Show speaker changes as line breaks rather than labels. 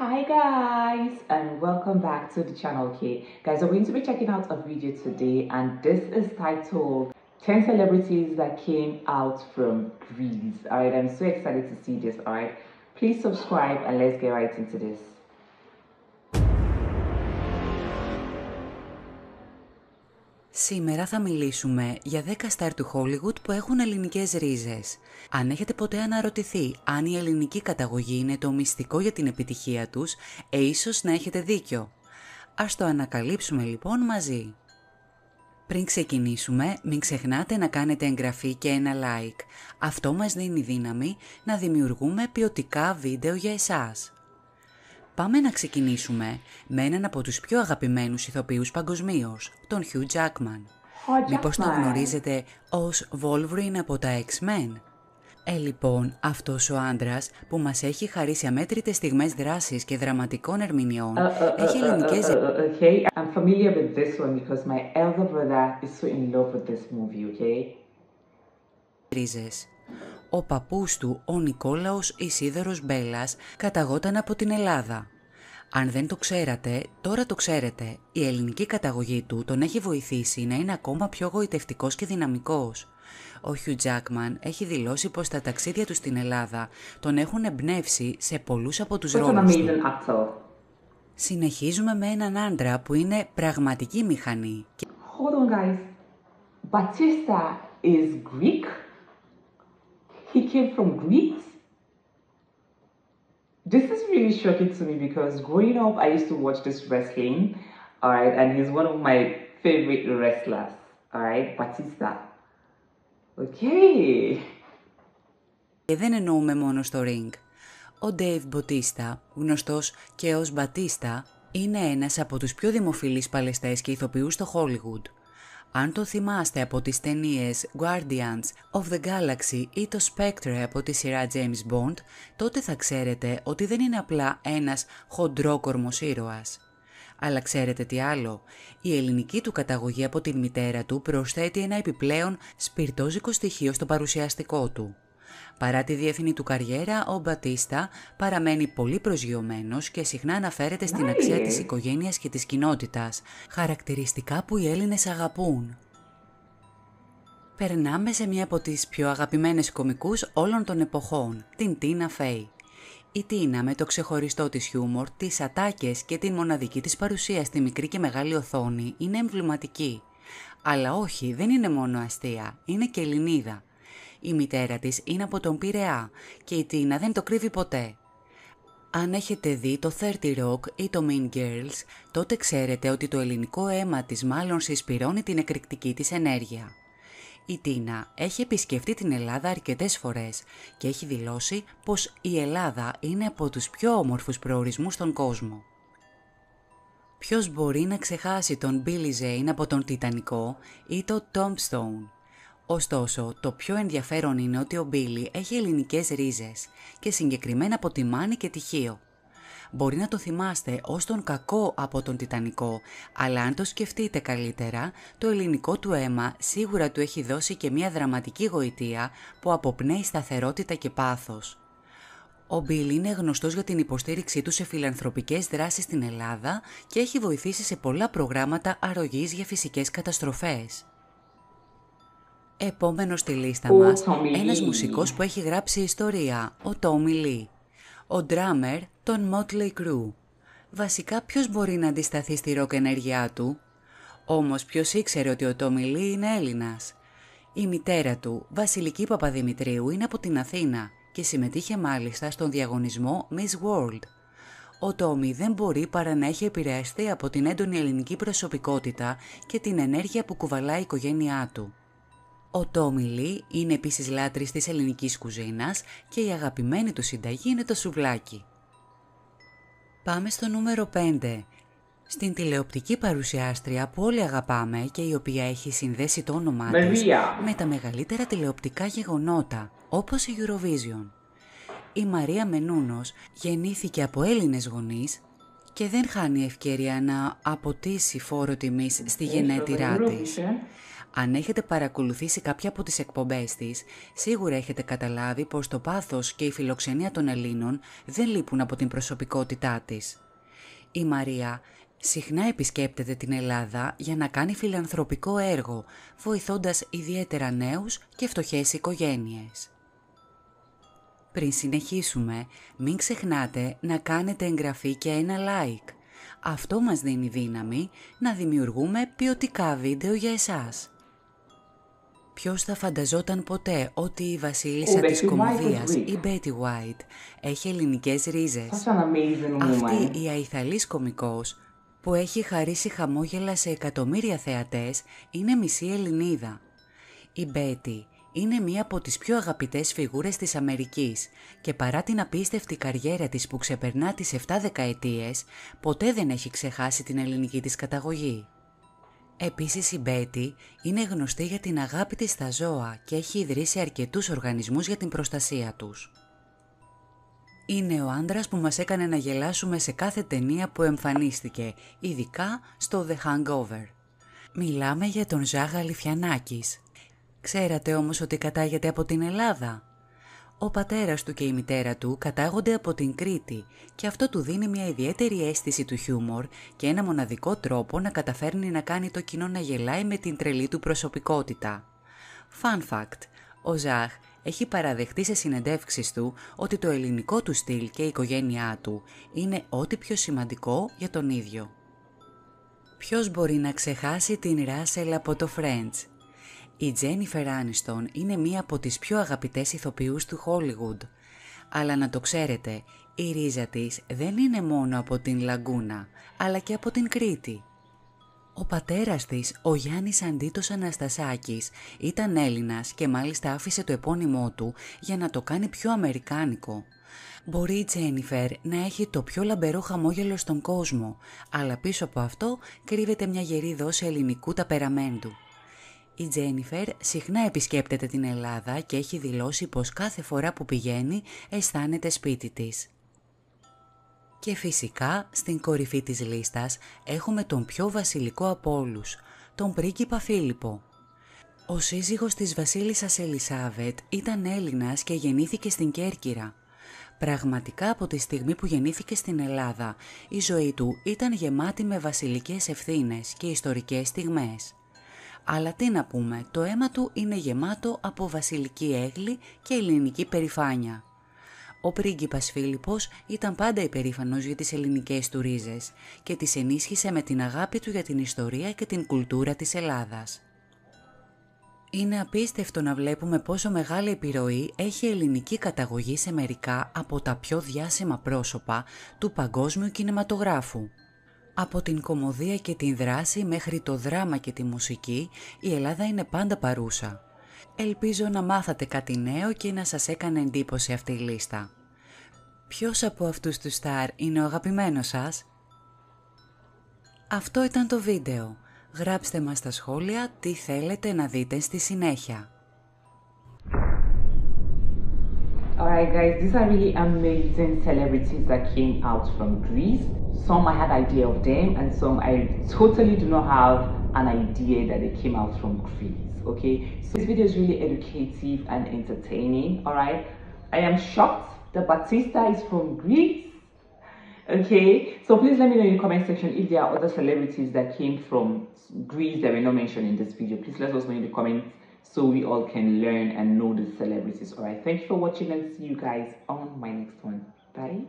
Hi guys and welcome back to the channel. Okay guys, we're going to be checking out a video today and this is titled 10 celebrities that came out from Greece. All right, I'm so excited to see this. All right, please subscribe and let's get right into this.
Σήμερα θα μιλήσουμε για 10 στάρ του Hollywood που έχουν ελληνικές ρίζες. Αν έχετε ποτέ αναρωτηθεί αν η ελληνική καταγωγή είναι το μυστικό για την επιτυχία τους, ίσως να έχετε δίκιο. Ας το ανακαλύψουμε λοιπόν μαζί. Πριν ξεκινήσουμε, μην ξεχνάτε να κάνετε εγγραφή και ένα like. Αυτό μας δίνει δύναμη να δημιουργούμε ποιοτικά βίντεο για εσάς. Πάμε να ξεκινήσουμε με έναν από τους πιο αγαπημένους ηθοποιούς παγκοσμίως, τον Hugh Jackman. Μήπως τον γνωρίζετε ως Wolverine από τα X-Men? Λοιπόν, αυτός ο άντρας που μας έχει χαρίσει αμέτρητες στιγμές δράσης και δραματικών ερμηνεών έχει ελληνικές
Okay, I'm familiar with this one because my elder brother is so in love with this movie, okay?
ρίζες. Ο παππούς του, ο Νικόλαος Ισίδωρος Μπέλλας, καταγόταν από την Ελλάδα. Αν δεν το ξέρατε, τώρα το ξέρετε. Η ελληνική καταγωγή του τον έχει βοηθήσει να είναι ακόμα πιο γοητευτικός και δυναμικός. Ο Hugh Jackman έχει δηλώσει πως τα ταξίδια του στην Ελλάδα τον έχουν εμπνεύσει σε πολλούς από τους ρόλους του. Συνεχίζουμε με έναν άντρα που είναι πραγματική μηχανή.
Hold on guys, Batista is Greek? He came from Greece? This is really shocking to me because growing up I used to watch this wrestling, alright, and he's one of my favorite wrestlers, alright, Batista. Okay.
Και δεν εννοούμε μόνο στο ring. Ο Dave Bautista, γνωστός και ως Μπατίστα, είναι ένας από τους πιο δημοφιλείς παλαιστές και ηθοποιούς στο Hollywood. Αν το θυμάστε από τις ταινίες Guardians of the Galaxy ή το Spectre από τη σειρά James Bond, τότε θα ξέρετε ότι δεν είναι απλά ένας χοντρόκορμος ήρωας. Αλλά ξέρετε τι άλλο? Η ελληνική του καταγωγή από την μητέρα του προσθέτει ένα επιπλέον σπιρτόζικο στοιχείο στο παρουσιαστικό του. Παρά τη διεθνή του καριέρα, ο Μπατίστα παραμένει πολύ προσγειωμένος και συχνά αναφέρεται στην αξία της οικογένειας και της κοινότητας, χαρακτηριστικά που οι Έλληνες αγαπούν. Περνάμε σε μία από τις πιο αγαπημένες κομικούς όλων των εποχών, την Τίνα Φέι. Η Τίνα, με το ξεχωριστό της χιούμορ, τις ατάκες και την μοναδική της παρουσία στη μικρή και μεγάλη οθόνη είναι εμβληματική. Αλλά όχι, δεν είναι μόνο αστεία, είναι και Ελληνίδα. Η μητέρα της είναι από τον Πειραιά και η Τίνα δεν το κρύβει ποτέ. Αν έχετε δει το 30 Rock ή το Mean Girls, τότε ξέρετε ότι το ελληνικό αίμα της μάλλον συσπυρώνει την εκρηκτική της ενέργεια. Η Τίνα έχει επισκεφτεί την Ελλάδα αρκετές φορές και έχει δηλώσει πως η Ελλάδα είναι από τους πιο όμορφους προορισμούς στον κόσμο. Ποιος μπορεί να ξεχάσει τον Billy Zane από τον Τιτανικό ή το Tombstone? Ωστόσο, το πιο ενδιαφέρον είναι ότι ο Billy έχει ελληνικές ρίζες και συγκεκριμένα από τη Μάνη και Τυχείο. Μπορεί να το θυμάστε ως τον κακό από τον Τιτανικό, αλλά αν το σκεφτείτε καλύτερα, το ελληνικό του αίμα σίγουρα του έχει δώσει και μια δραματική γοητεία που αποπνέει σταθερότητα και πάθος. Ο Billy είναι γνωστός για την υποστήριξή του σε φιλανθρωπικές δράσεις στην Ελλάδα και έχει βοηθήσει σε πολλά προγράμματα αρρωγής για φυσικές καταστροφές. Επόμενος στη λίστα μας, ένας μουσικός που έχει γράψει ιστορία, ο Tommy Lee. Ο ντράμερ των Motley Crue. Βασικά ποιος μπορεί να αντισταθεί στη ροκ ενέργειά του? Όμως ποιος ήξερε ότι ο Tommy Lee είναι Έλληνας? Η μητέρα του, Βασιλική Παπαδημητρίου, είναι από την Αθήνα και συμμετείχε μάλιστα στον διαγωνισμό Miss World. Ο Tommy δεν μπορεί παρά να έχει επηρεαστεί από την έντονη ελληνική προσωπικότητα και την ενέργεια που κουβαλάει η οικογένειά του. Ο Tommy Lee είναι επίσης λάτρης της ελληνικής κουζίνας και η αγαπημένη του συνταγή είναι το σουβλάκι. Πάμε στο νούμερο 5. Στην τηλεοπτική παρουσιάστρια που όλοι αγαπάμε και η οποία έχει συνδέσει το όνομά της με τα μεγαλύτερα τηλεοπτικά γεγονότα, όπως η Eurovision. Η Μαρία Μενούνος γεννήθηκε από Έλληνες γονείς και δεν χάνει ευκαιρία να αποτίσει φόρο τιμής στη γενέτειρά της. Αν έχετε παρακολουθήσει κάποια από τις εκπομπές της, σίγουρα έχετε καταλάβει πως το πάθος και η φιλοξενία των Ελλήνων δεν λείπουν από την προσωπικότητά της. Η Μαρία συχνά επισκέπτεται την Ελλάδα για να κάνει φιλανθρωπικό έργο, βοηθώντας ιδιαίτερα νέους και φτωχές οικογένειες. Πριν συνεχίσουμε, μην ξεχνάτε να κάνετε εγγραφή και ένα like. Αυτό μας δίνει δύναμη να δημιουργούμε ποιοτικά βίντεο για εσάς. Ποιος θα φανταζόταν ποτέ ότι η βασίλισσα της κομμωδίας, η Betty White, έχει ελληνικές ρίζες. Αυτή η αϊθαλής κωμικός που έχει χαρίσει χαμόγελα σε εκατομμύρια θεατές είναι μισή Ελληνίδα. Η Betty είναι μία από τις πιο αγαπητές φιγούρες της Αμερικής και παρά την απίστευτη καριέρα της που ξεπερνά τις 7 δεκαετίες, ποτέ δεν έχει ξεχάσει την ελληνική της καταγωγή. Επίσης η Betty είναι γνωστή για την αγάπη της στα ζώα και έχει ιδρύσει αρκετούς οργανισμούς για την προστασία τους. Είναι ο άντρας που μας έκανε να γελάσουμε σε κάθε ταινία που εμφανίστηκε, ειδικά στο The Hangover. Μιλάμε για τον Ζακ Γαλιφιανάκης. Ξέρατε όμως ότι κατάγεται από την Ελλάδα? Ο πατέρας του και η μητέρα του κατάγονται από την Κρήτη και αυτό του δίνει μια ιδιαίτερη αίσθηση του χιούμορ και ένα μοναδικό τρόπο να καταφέρνει να κάνει το κοινό να γελάει με την τρελή του προσωπικότητα. Fun fact, ο Ζαχ έχει παραδεχτεί σε συνεντεύξεις του ότι το ελληνικό του στυλ και η οικογένειά του είναι ό,τι πιο σημαντικό για τον ίδιο. Ποιος μπορεί να ξεχάσει την Ράσελ από το Friends? Η Τζένιφερ Άνιστον είναι μία από τις πιο αγαπητές ηθοποιούς του Hollywood. Αλλά να το ξέρετε, η ρίζα της δεν είναι μόνο από την Λαγκούνα, αλλά και από την Κρήτη. Ο πατέρας της, ο Γιάννης Αντίτος Αναστασάκης, ήταν Έλληνας και μάλιστα άφησε το επώνυμό του για να το κάνει πιο αμερικάνικο. Μπορεί η Τζένιφερ να έχει το πιο λαμπερό χαμόγελο στον κόσμο, αλλά πίσω από αυτό κρύβεται μια γερή δόση ελληνικού ταπεραμέντου. Η Τζένιφερ συχνά επισκέπτεται την Ελλάδα και έχει δηλώσει πως κάθε φορά που πηγαίνει αισθάνεται σπίτι της. Και φυσικά στην κορυφή της λίστας έχουμε τον πιο βασιλικό από όλους, τον πρίγκιπα Φίλιππο. Ο σύζυγος της βασίλισσας Ελισάβετ ήταν Έλληνας και γεννήθηκε στην Κέρκυρα. Πραγματικά από τη στιγμή που γεννήθηκε στην Ελλάδα, η ζωή του ήταν γεμάτη με βασιλικές ευθύνες και ιστορικές στιγμές. Αλλά τι να πούμε, το αίμα του είναι γεμάτο από βασιλική έγλη και ελληνική περηφάνεια. Ο πρίγκιπας Φίλιππος ήταν πάντα υπερήφανος για τις ελληνικές του ρίζες και τις ενίσχυσε με την αγάπη του για την ιστορία και την κουλτούρα της Ελλάδας. Είναι απίστευτο να βλέπουμε πόσο μεγάλη επιρροή έχει η ελληνική καταγωγή σε μερικά από τα πιο διάσημα πρόσωπα του παγκόσμιου κινηματογράφου. Από την κωμωδία και την δράση μέχρι το δράμα και τη μουσική, η Ελλάδα είναι πάντα παρούσα. Ελπίζω να μάθατε κάτι νέο και να σας έκανε εντύπωση αυτή η λίστα. Ποιος από αυτούς τους στάρ είναι ο αγαπημένος σας? Αυτό ήταν το βίντεο. Γράψτε μας στα σχόλια τι θέλετε να δείτε στη συνέχεια.
Alright guys, these are really amazing celebrities that came out from Greece. Some I had idea of them and some I totally do not have an idea that they came out from Greece, okay? So this video is really educative and entertaining, alright? I am shocked that Batista is from Greece, okay? So please let me know in the comment section if there are other celebrities that came from Greece that were not mentioned in this video. Please let us know in the comments so we all can learn and know the celebrities. Alright, thank you for watching and see you guys on my next one. Bye.